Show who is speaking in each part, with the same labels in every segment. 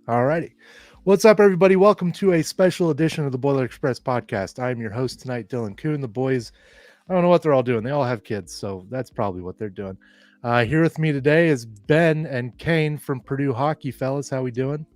Speaker 1: All righty. What's up, everybody? Welcome to a special edition of the Boiler Express podcast. I'm your host tonight, Dylan Kuhn. The boys, I don't know what they're all doing. They all have kids, so that's probably what they're doing. Here with me today is Ben and Kane from Purdue Hockey. Fellas, how we doing?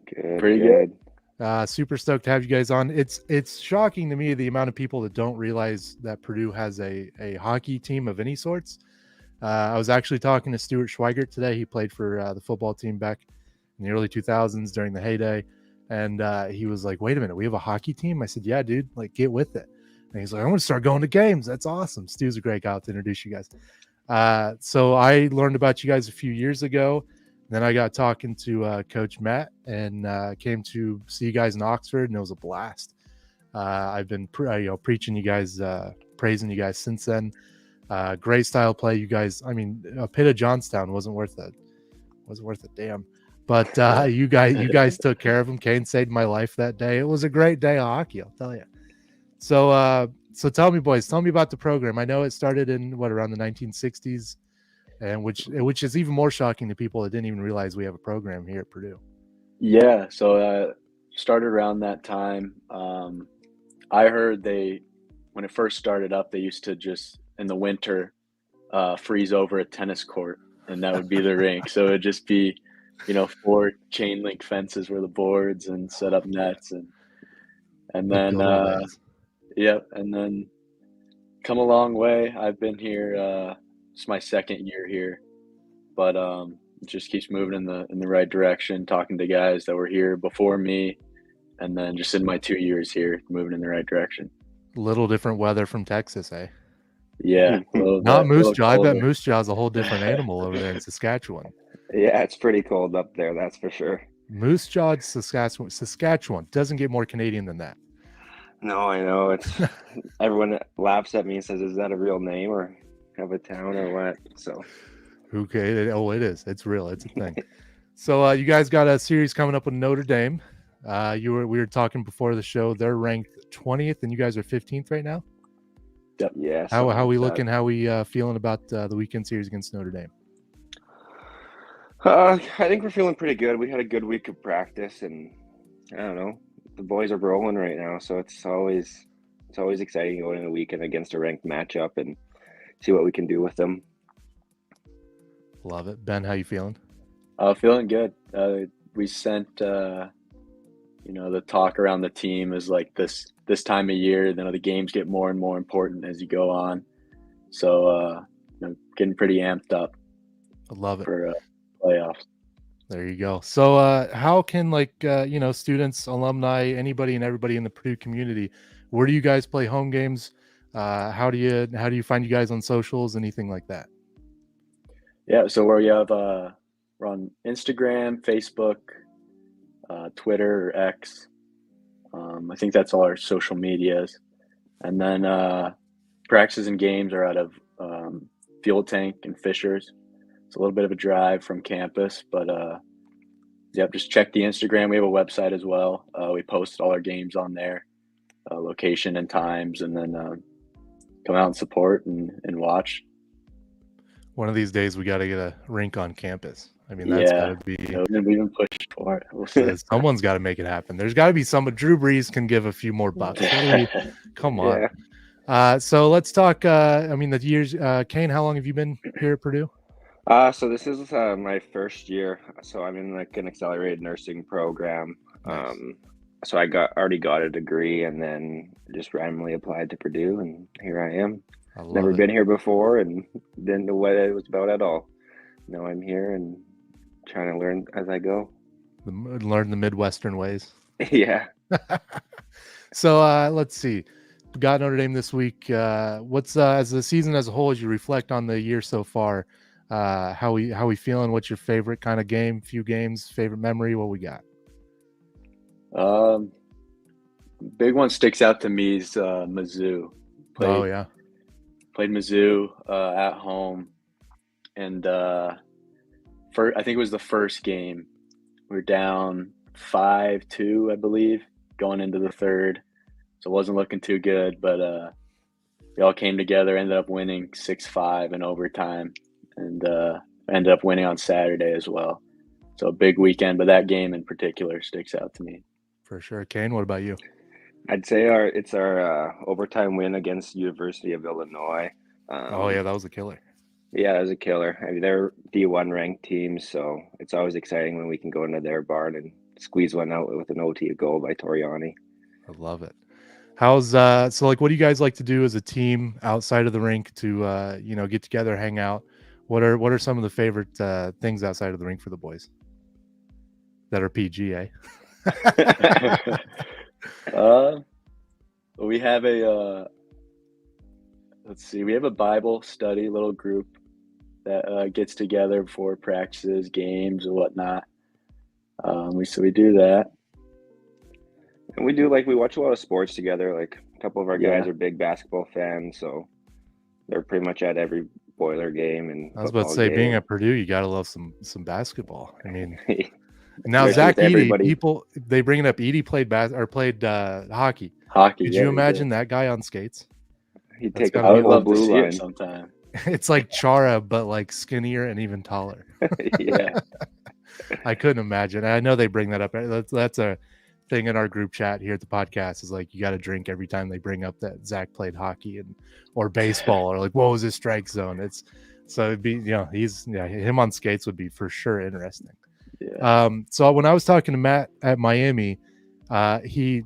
Speaker 2: Good,
Speaker 3: Pretty
Speaker 2: good.
Speaker 1: Super stoked to have you guys on. It's shocking to me the amount of people that don't realize that Purdue has a hockey team of any sorts. I was actually talking to Stuart Schweigert today. He played for the football team back in the early 2000s during the heyday. And he was like, wait a minute, we have a hockey team? I said, yeah, dude, like get with it. And he's like, I'm going to start going to games. That's awesome. Stu's a great guy to introduce you guys. So I learned about you guys a few years ago. Then I got talking to Coach Matt and came to see you guys in Oxford, and it was a blast. I've been preaching you guys, praising you guys since then. Great style play, you guys. I mean, a pit of Johnstown wasn't worth a damn. But you guys took care of him. Kane saved my life that day. It was a great day of hockey, I'll tell you. So tell me, boys, tell me about the program. I know it started in around the 1960s, and which is even more shocking to people that didn't even realize we have a program here at Purdue.
Speaker 3: Yeah, so started around that time. I heard when it first started up, they used to just in the winter freeze over a tennis court, and that would be the rink. So it'd just be, 4 chain link fences were the boards and set up nets and then yep, and then come a long way. I've been here. It's my second year here, but it just keeps moving in the right direction. Talking to guys that were here before me, and then just in my 2 years here, moving in the right direction.
Speaker 1: Little different weather from Texas, eh?
Speaker 3: Yeah,
Speaker 1: not Moose Jaw. I bet Moose Jaw is a whole different animal over there in Saskatchewan.
Speaker 2: Yeah, it's pretty cold up there, that's for sure.
Speaker 1: Moose Jaw, Saskatchewan doesn't get more Canadian than that.
Speaker 2: No, I know. It's everyone laughs at me and says, "Is that a real name or have a town or what?" So,
Speaker 1: okay, it is. It's real. It's a thing. So, you guys got a series coming up with Notre Dame. We were talking before the show. They're ranked 20th, and you guys are 15th right now.
Speaker 3: Yep.
Speaker 2: Yeah.
Speaker 1: How we looking? How we feeling about the weekend series against Notre Dame?
Speaker 2: I think we're feeling pretty good. We had a good week of practice, and I don't know, the boys are rolling right now, so it's always exciting going in the weekend against a ranked matchup and see what we can do with them.
Speaker 1: Love it, Ben. How you feeling?
Speaker 3: Feeling good. We sent the talk around the team is like this time of year. The games get more and more important as you go on, so getting pretty amped up.
Speaker 1: I love it
Speaker 3: for playoffs.
Speaker 1: There you go. So how can students, alumni, anybody and everybody in the Purdue community, where do you guys play home games? How do you find you guys on socials, anything like that?
Speaker 3: Yeah, so we're on Instagram, Facebook, Twitter, or X. I think that's all our social medias. And then practices and games are out of Fuel Tank and Fishers. It's a little bit of a drive from campus, but just check the Instagram. We have a website as well. We post all our games on there, location and times, and then come out and support and watch.
Speaker 1: One of these days we got to get a rink on campus. I mean, that's got to be.
Speaker 3: We've been pushed for it.
Speaker 1: Someone's got to make it happen. There's got to be someone. Drew Brees can give a few more bucks. Come on. Yeah. So let's talk. The years. Kane, how long have you been here at Purdue?
Speaker 2: So this is my first year. So I'm in an accelerated nursing program. Nice. So I already got a degree and then just randomly applied to Purdue, and here I am. Never been here before and didn't know what it was about at all. Now I'm here and trying to learn as I go.
Speaker 1: Learn the Midwestern ways.
Speaker 2: Yeah.
Speaker 1: So let's see. We got Notre Dame this week. What's as the season as a whole, as you reflect on the year so far, how we feeling? What's your favorite kind of game? Few games, favorite memory? What we got?
Speaker 3: Big one sticks out to me is Mizzou. Played Mizzou at home, and I think it was the first game. We were down 5-2, I believe, going into the third, so it wasn't looking too good. But we all came together, ended up winning 6-5 in overtime, and ended up winning on Saturday as well. So a big weekend, but that game in particular sticks out to me.
Speaker 1: For sure. Kane, what about you?
Speaker 2: I'd say it's our overtime win against University of Illinois.
Speaker 1: Oh yeah, that was a killer.
Speaker 2: Yeah, it was a killer. I mean, they're D1 ranked teams, so it's always exciting when we can go into their barn and squeeze one out with an OT goal by Toriani.
Speaker 1: I love it. How's so like what do you guys like to do as a team outside of the rink to get together, hang out? What are some of the favorite things outside of the rink for the boys that are PG, eh?
Speaker 3: We have we have a Bible study little group that gets together before practices, games, or whatnot. We do that.
Speaker 2: And we watch a lot of sports together. Like a couple of our guys are big basketball fans, so they're pretty much at every Boiler game. And
Speaker 1: I was about to say, being at Purdue, you gotta love some basketball. I mean, now
Speaker 2: Especially
Speaker 1: Zach
Speaker 2: with
Speaker 1: Eady,
Speaker 2: everybody.
Speaker 1: people they bring it up. Eady played hockey.
Speaker 3: Hockey.
Speaker 1: Could
Speaker 3: yeah,
Speaker 1: you
Speaker 3: he
Speaker 1: imagine
Speaker 3: did.
Speaker 1: that guy on skates?
Speaker 2: He'd
Speaker 1: That's
Speaker 2: take a
Speaker 1: gotta
Speaker 3: I
Speaker 1: be
Speaker 3: would
Speaker 2: whole
Speaker 3: love to
Speaker 2: blue
Speaker 3: see
Speaker 2: line.
Speaker 3: it sometime.
Speaker 1: It's like Chara, but like skinnier and even taller.
Speaker 2: Yeah.
Speaker 1: I couldn't imagine. I know they bring that up. That's a thing in our group chat here at the podcast is like you got to drink every time they bring up that Zach played hockey or baseball or like what was his strike zone. It's so it'd be him on skates would be for sure interesting.
Speaker 3: Yeah.
Speaker 1: So when I was talking to Matt at Miami, he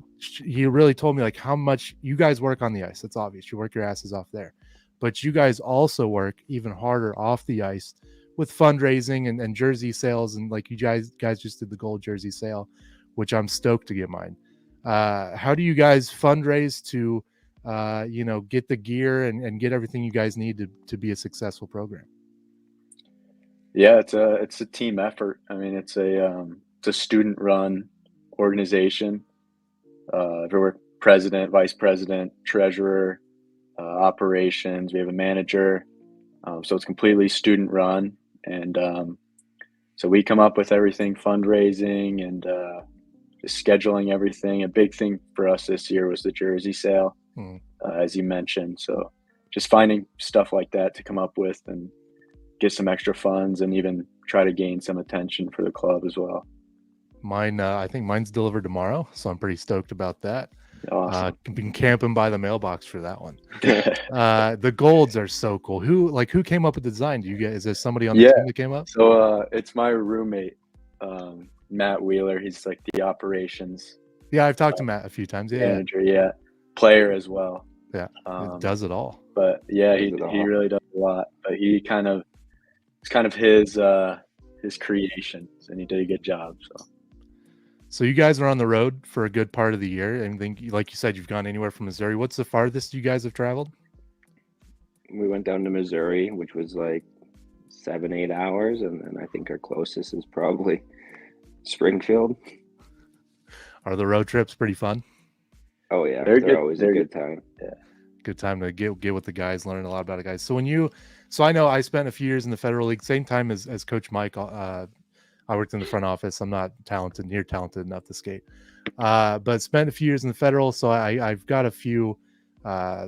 Speaker 1: really told me like how much you guys work on the ice. It's obvious you work your asses off there, but you guys also work even harder off the ice with fundraising and jersey sales, and like you guys just did the gold jersey sale, which I'm stoked to get mine. How do you guys fundraise to get the gear and get everything you guys need to be a successful program?
Speaker 3: Yeah, it's a team effort. I mean, it's a student run organization. We're president, vice president, treasurer, operations. We have a manager. So it's completely student run. And so we come up with everything, fundraising and just scheduling everything. A big thing for us this year was the jersey sale, as you mentioned. So just finding stuff like that to come up with and get some extra funds and even try to gain some attention for the club as well.
Speaker 1: Mine, I think mine's delivered tomorrow, so I'm pretty stoked about that.
Speaker 3: Awesome.
Speaker 1: Been camping by the mailbox for that one. The golds are so cool. Who came up with the design? Is there somebody on the team that came up?
Speaker 3: So it's my roommate, Matt Wheeler. He's like the operations.
Speaker 1: Yeah, I've talked to Matt a few times. Yeah,
Speaker 3: manager, player as well.
Speaker 1: Yeah, does it all.
Speaker 3: But yeah, he really does a lot. But it's kind of his creations, and he did a good job.
Speaker 1: So you guys are on the road for a good part of the year, and think, like you said, you've gone anywhere from Missouri. What's the farthest you guys have traveled?
Speaker 2: We went down to Missouri, which was like 7-8 hours, and then I think our closest is probably Springfield. Are
Speaker 1: the road trips pretty fun?
Speaker 2: Oh yeah, they're always a good time.
Speaker 3: Yeah,
Speaker 1: good time to get with the guys, learn a lot about the guys. So I know I spent a few years in the Federal League, same time as Coach Mike. I worked in the front office. I'm not near talented enough to skate, but spent a few years in the Federal. So I've got a few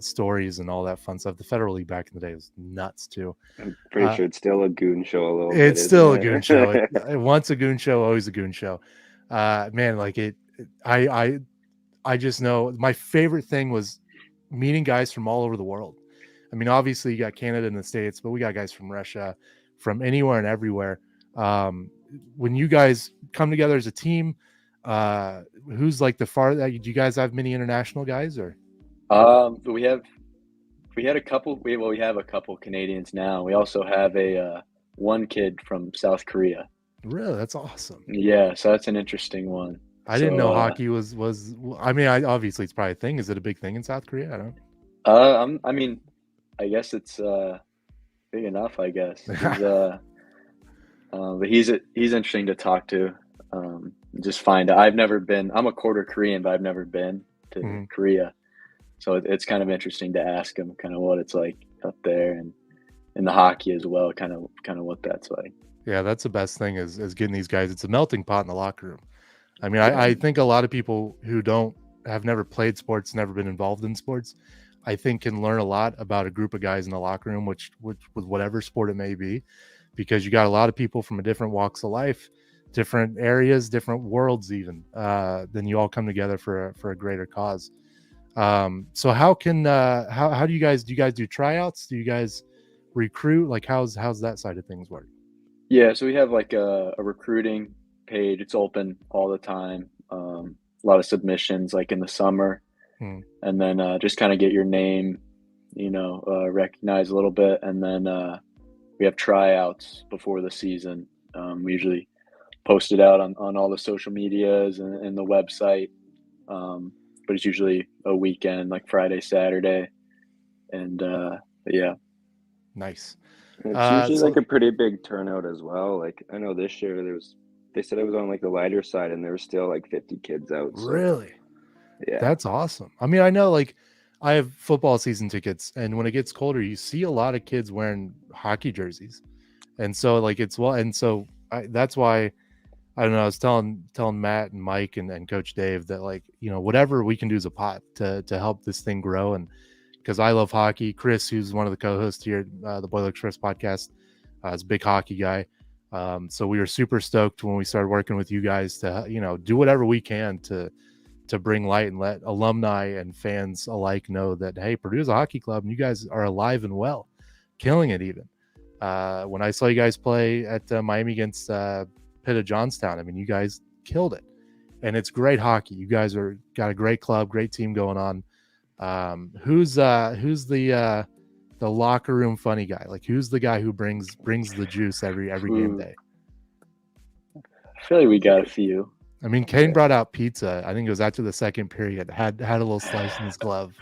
Speaker 1: stories and all that fun stuff. The Federal League back in the day was nuts too.
Speaker 2: I'm pretty sure it's still a goon show a little bit.
Speaker 1: It's still a goon show. Once a goon show, always a goon show. Man, like I just know my favorite thing was meeting guys from all over the world. I mean, obviously you got Canada and the States, but we got guys from Russia, from anywhere and everywhere. When you guys come together as a team, who's like do you guys have many international guys or?
Speaker 3: We have a couple. We have a couple Canadians now. We also have one kid from South Korea.
Speaker 1: Really, that's awesome.
Speaker 3: Yeah, so that's an interesting one.
Speaker 1: I didn't know hockey was. I mean, obviously it's probably a thing. Is it a big thing in South Korea? I don't.
Speaker 3: I mean, I guess it's big enough. I guess. But he's interesting to talk to. Just find out. I've never been. I'm a quarter Korean, but I've never been to Korea, so it's kind of interesting to ask him kind of what it's like up there and in the hockey as well. Kind of what that's like.
Speaker 1: Yeah, that's the best thing is getting these guys. It's a melting pot in the locker room. I mean, I think a lot of people who have never played sports, never been involved in sports, I think can learn a lot about a group of guys in the locker room, which with whatever sport it may be, because you got a lot of people from different walks of life different areas, different worlds, even. Then you all come together for a greater cause. So how do you guys do tryouts? Do you guys recruit? Like how's that side of things work?
Speaker 3: Yeah, so we have like a recruiting page. It's open all the time. A lot of submissions like in the summer,
Speaker 1: Hmm.
Speaker 3: and then just kind of get your name, recognized a little bit, and then we have tryouts before the season. We usually post it out on all the social medias and the website, but it's usually a weekend, like Friday, Saturday, and yeah.
Speaker 1: Nice.
Speaker 2: It's usually
Speaker 1: So
Speaker 2: like a pretty big turnout as well. Like I know this year they said it was on like the lighter side, and there was still like 50 kids out. So
Speaker 1: really,
Speaker 2: yeah,
Speaker 1: that's awesome. I mean, I know like I have football season tickets, and when it gets colder, you see a lot of kids wearing hockey jerseys, and so like that's why I don't know. I was telling Matt and Mike and Coach Dave that like whatever we can do as a pot to help this thing grow, and because I love hockey. Chris, who's one of the co-hosts here, the Boilermaker Express podcast, is a big hockey guy. So we were super stoked when we started working with you guys to do whatever we can to bring light and let alumni and fans alike know that hey, Purdue's a hockey club and you guys are alive and well, killing it even. When I saw you guys play at Miami against Pitt of Johnstown, I mean, you guys killed it, and it's great hockey. You guys got a great club, great team going on. Who's the locker room funny guy? Like who's the guy who brings the juice every game day?
Speaker 3: I feel like we got a few.
Speaker 1: I mean, Kane brought out pizza. I think it was after the second period. Had a little slice in his glove.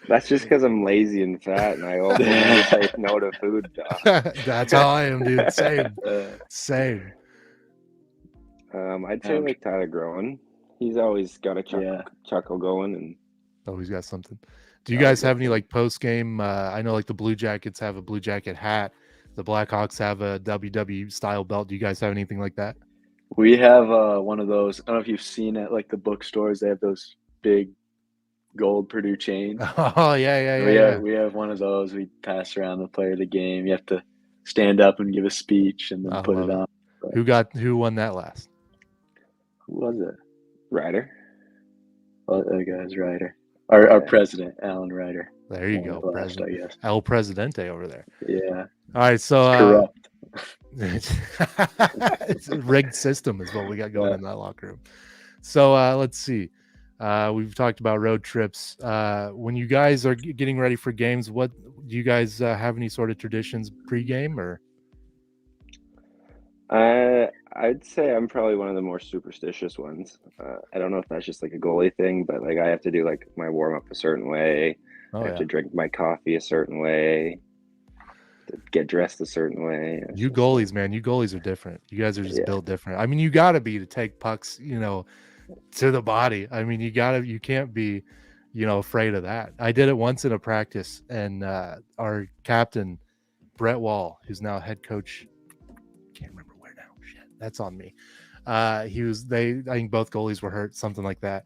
Speaker 2: that's just because I'm lazy and fat, and I always say no to food.
Speaker 1: That's how I am, dude. Same.
Speaker 2: I'd say like Tyler Groen. He's always got a chuckle going, and
Speaker 1: always got something. Do you guys have any like post game? I know like the Blue Jackets have a Blue Jacket hat. The Blackhawks have a WW style belt. Do you guys have anything like that?
Speaker 3: We have one of those. I don't know if you've seen it, like the bookstores. They have those big gold Purdue chains.
Speaker 1: Oh yeah.
Speaker 3: We have one of those. We pass around the player of the game. You have to stand up and give a speech and then put it on.
Speaker 1: But who won that last?
Speaker 3: Who was it?
Speaker 2: Ryder.
Speaker 3: Oh, that guy's Ryder. Our president, Alan Ryder.
Speaker 1: There you go, president. I guess. El Presidente over there.
Speaker 3: Yeah.
Speaker 1: All right, so
Speaker 3: corrupt.
Speaker 1: It's a rigged system is what we got going in that locker room. So let's see. We've talked about road trips. When you guys are getting ready for games, what do you guys have any sort of traditions pregame or?
Speaker 2: I'd say I'm probably one of the more superstitious ones. I don't know if that's just like a goalie thing, but like I have to do like my warm up a certain way. I have to drink my coffee a certain way. To get dressed a certain way.
Speaker 1: You goalies, man, you goalies are different. You guys are just built different. I mean, you got to be to take pucks, to the body. I mean, you can't be, afraid of that. I did it once in a practice, and our captain, Brett Wall, who's now head coach, can't remember where now. Shit, that's on me. I think both goalies were hurt, something like that.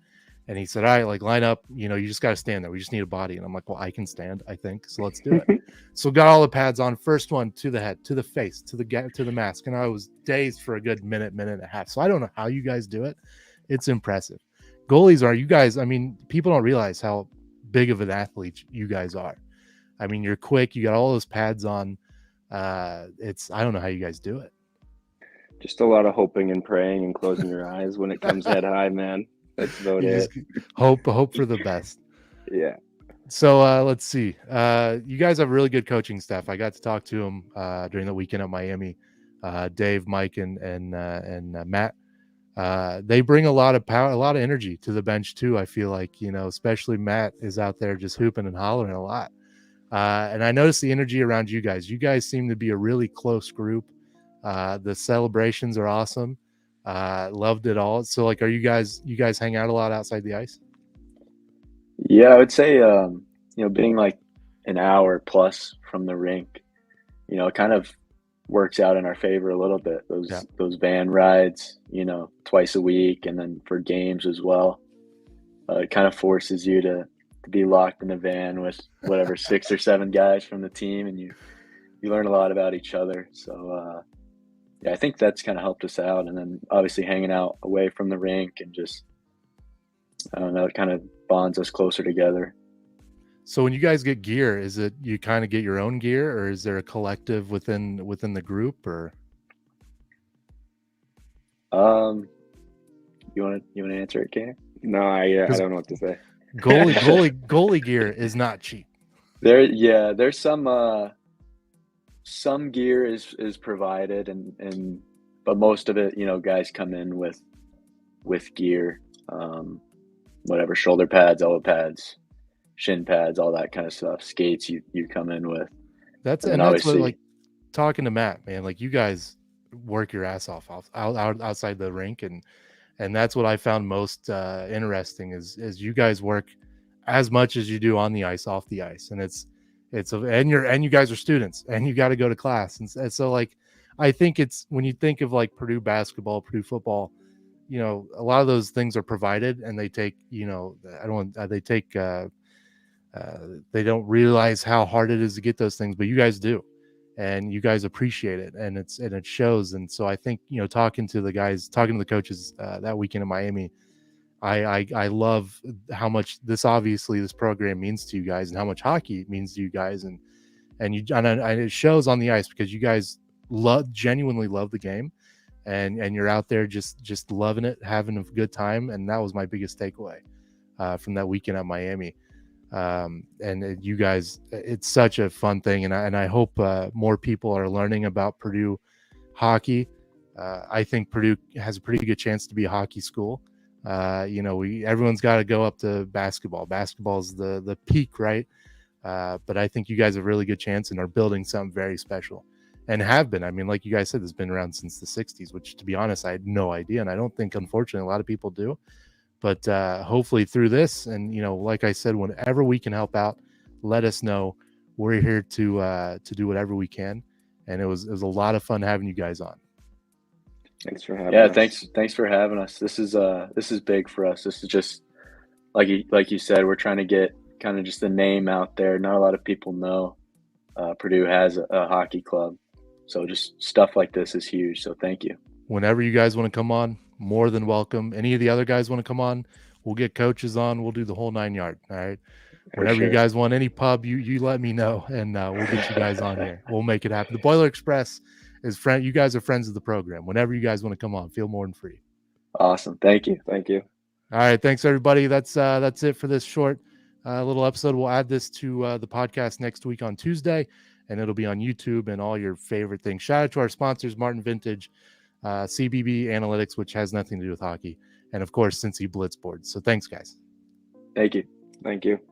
Speaker 1: And he said, all right, like line up, you just got to stand there. We just need a body. And I'm like, well, I can stand, I think. So let's do it. So got all the pads on. First one to the head, to the face, to the mask. And I was dazed for a good minute and a half. So I don't know how you guys do it. It's impressive. Goalies are, you guys, I mean, people don't realize how big of an athlete you guys are. I mean, you're quick. You got all those pads on. I don't know how you guys do it.
Speaker 2: Just a lot of hoping and praying and closing your eyes when it comes head high, man. That's about it.
Speaker 1: Hope for the best.
Speaker 2: Yeah.
Speaker 1: So let's see. You guys have really good coaching staff. I got to talk to them during the weekend at Miami. Dave, Mike, and Matt. They bring a lot of power, a lot of energy to the bench too. I feel like especially Matt is out there just hooping and hollering a lot. And I noticed the energy around you guys. You guys seem to be a really close group. The celebrations are awesome. Loved it all. So like, you guys hang out a lot outside the ice?
Speaker 3: Yeah, I would say, being like an hour plus from the rink, it kind of works out in our favor a little bit. Those van rides, twice a week. And then for games as well, it kind of forces you to be locked in the van with whatever 6 or 7 guys from the team. And you learn a lot about each other. So, yeah, I think that's kind of helped us out. And then obviously hanging out away from the rink and just, I don't know, it kind of bonds us closer together.
Speaker 1: So when you guys get gear, is it you kind of get your own gear, or is there a collective within the group? Or
Speaker 3: Um, you want to answer it, Kane?
Speaker 2: No, I
Speaker 1: because
Speaker 2: don't know what to say.
Speaker 1: goalie gear is not cheap.
Speaker 3: There's some gear is provided, and but most of it, guys come in with gear, whatever, shoulder pads, elbow pads, shin pads, all that kind of stuff. Skates you come in with, and then
Speaker 1: That's what, like,
Speaker 3: obviously,
Speaker 1: talking to Matt, man, like, you guys work your ass off outside the rink, and that's what I found most interesting is you guys work as much as you do on the ice, off the ice, and and you guys are students, and you got to go to class, and so, like, I think it's when you think of like Purdue basketball, Purdue football, a lot of those things are provided, and they take, I don't they take they don't realize how hard it is to get those things, but you guys do, and you guys appreciate it, and it shows. And so I think, talking to the coaches that weekend in Miami, I love how much this program means to you guys, and how much hockey means to you guys, and it shows on the ice, because you guys genuinely love the game, and you're out there just loving it, having a good time, and that was my biggest takeaway from that weekend at Miami. You guys, it's such a fun thing, and I hope more people are learning about Purdue hockey. I think Purdue has a pretty good chance to be a hockey school. Everyone's got to go up to basketball. Basketball's the peak, right? But I think you guys have a really good chance and are building something very special, and have been. I mean, like you guys said, it's been around since the 60s, which, to be honest, I had no idea, and I don't think, unfortunately, a lot of people do. But hopefully through this, and like I said, whenever we can help out, let us know. We're here to do whatever we can, and it was a lot of fun having you guys on.
Speaker 2: Thanks for having
Speaker 3: yeah,
Speaker 2: us.
Speaker 3: thanks for having us. This is big for us. This is just like you said, we're trying to get kind of just the name out there. Not a lot of people know Purdue has a hockey club, so just stuff like this is huge. So thank you.
Speaker 1: Whenever you guys want to come on, more than welcome. Any of the other guys want to come on, we'll get coaches on. We'll do the whole 9 yard. All right. Whenever you guys want any pub, you let me know, and we'll get you guys on here. We'll make it happen. The Boiler Express is friend. You guys are friends of the program. Whenever you guys want to come on, feel more than free.
Speaker 3: Awesome. Thank you.
Speaker 2: Thank you.
Speaker 1: All right. Thanks, everybody. That's it for this short little episode. We'll add this to the podcast next week on Tuesday, and it'll be on YouTube and all your favorite things. Shout out to our sponsors, Martin Vintage, CBB Analytics, which has nothing to do with hockey, and of course, Cincy Blitzboard. So thanks, guys.
Speaker 3: Thank you.
Speaker 2: Thank you.